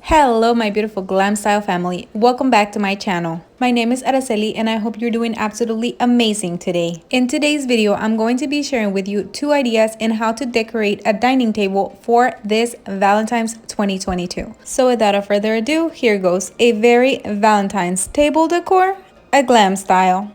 Hello my beautiful glam style family, welcome back to my channel. My name is Araceli and I hope you're doing absolutely amazing today. In today's video, I'm going to be sharing with you 2 ideas in how to decorate a dining table for this Valentine's 2022. So without further ado, here goes a very Valentine's table decor, a glam style.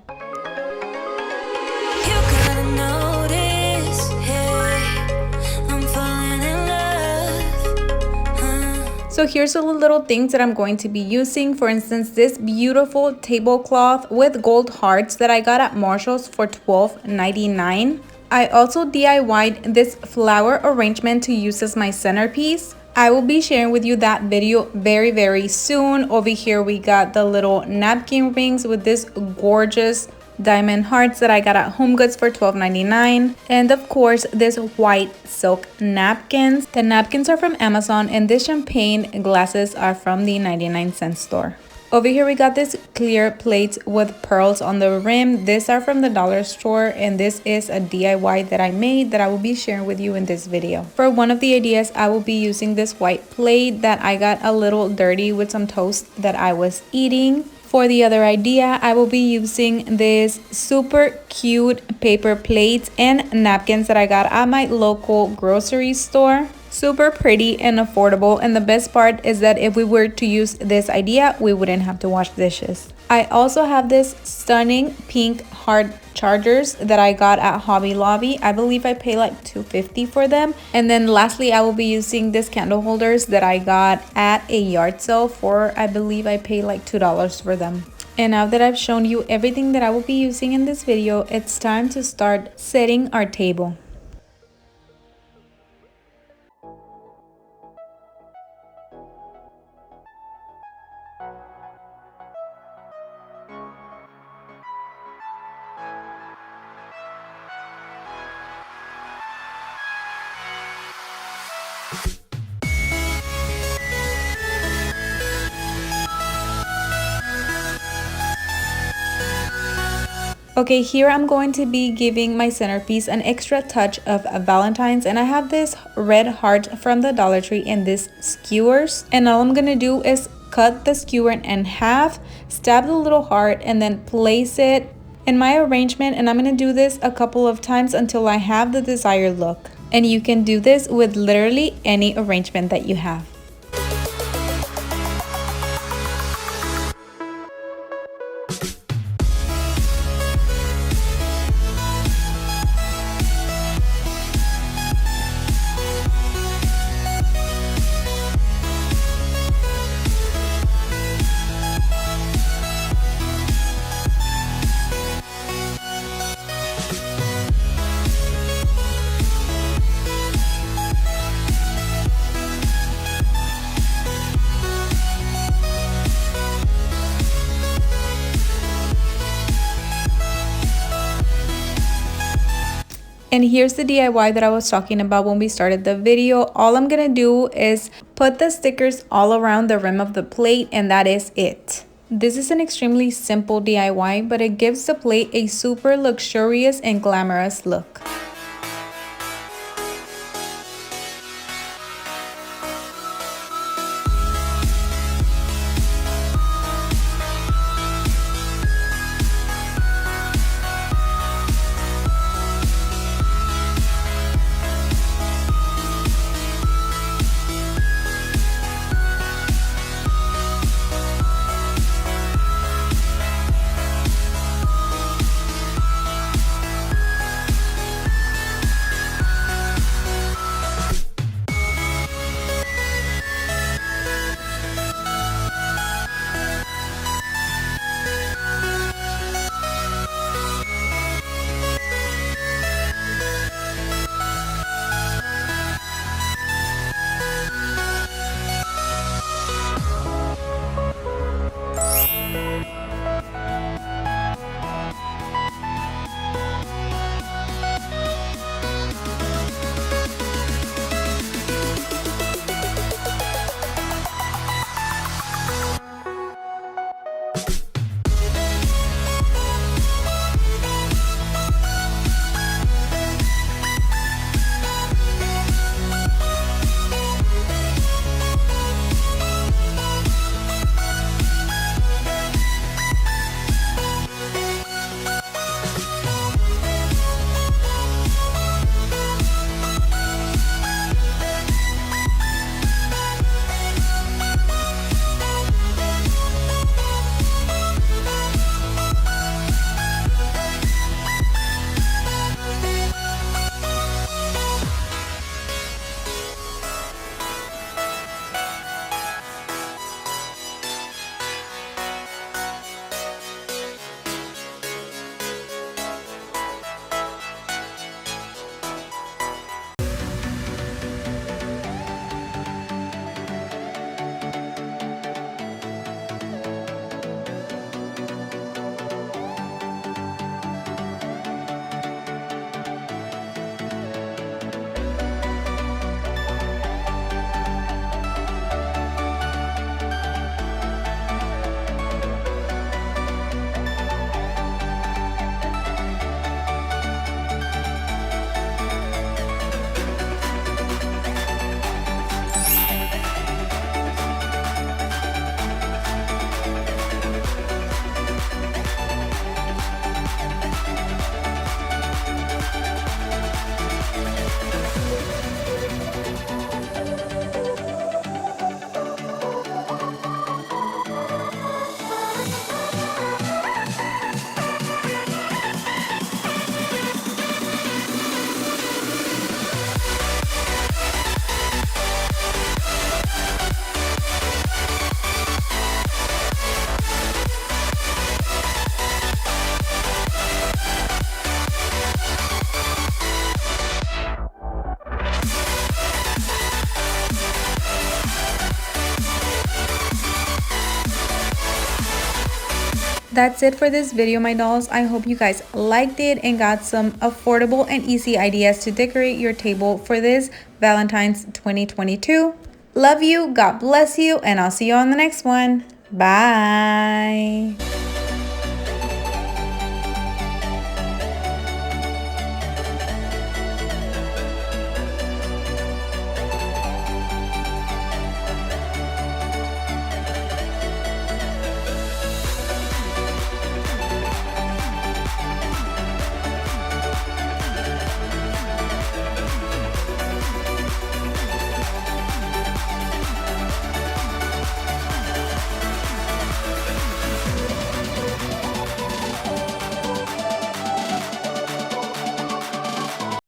So here's all the little things that I'm going to be using. For instance, this beautiful tablecloth with gold hearts that I got at Marshall's for $12.99. I also DIY'd this flower arrangement to use as my centerpiece. I will be sharing with you that video very soon. Over here we got the little napkin rings with this gorgeous diamond hearts that I got at Home Goods for $12.99, and of course this white silk napkins. The napkins are from Amazon and the champagne glasses are from the 99-cent store. Over here we got this clear plates with pearls on the rim. These are from the dollar store and this is a DIY that I made that I will be sharing with you in this video. For one of the ideas, I will be using this white plate that I got a little dirty with some toast that I was eating. For the other idea, I will be using this super cute paper plates and napkins that I got at my local grocery store. Super pretty and affordable, and the best part is that if we were to use this idea, we wouldn't have to wash dishes. I also have this stunning pink heart chargers that I got at Hobby Lobby. I believe I paid like $2.50 for them. And then lastly, I will be using these candle holders that I got at a yard sale for, I believe I paid like $2 for them. And now that I've shown you everything that I will be using in this video, it's time to start setting our table. Okay, here I'm going to be giving my centerpiece an extra touch of Valentine's, and I have this red heart from the Dollar Tree and this skewers, and all I'm gonna do is cut the skewer in half, stab the little heart, and then place it in my arrangement. And I'm gonna do this a couple of times until I have the desired look. And you can do this with literally any arrangement that you have. And here's the DIY that I was talking about when we started the video. All I'm gonna do is put the stickers all around the rim of the plate, and that is it. This is an extremely simple DIY, but it gives the plate a super luxurious and glamorous look. that's it for this video, my dolls. I hope you guys liked it and got some affordable and easy ideas to decorate your table for this Valentine's 2022. Love you, God bless you, and I'll see you on the next one. Bye.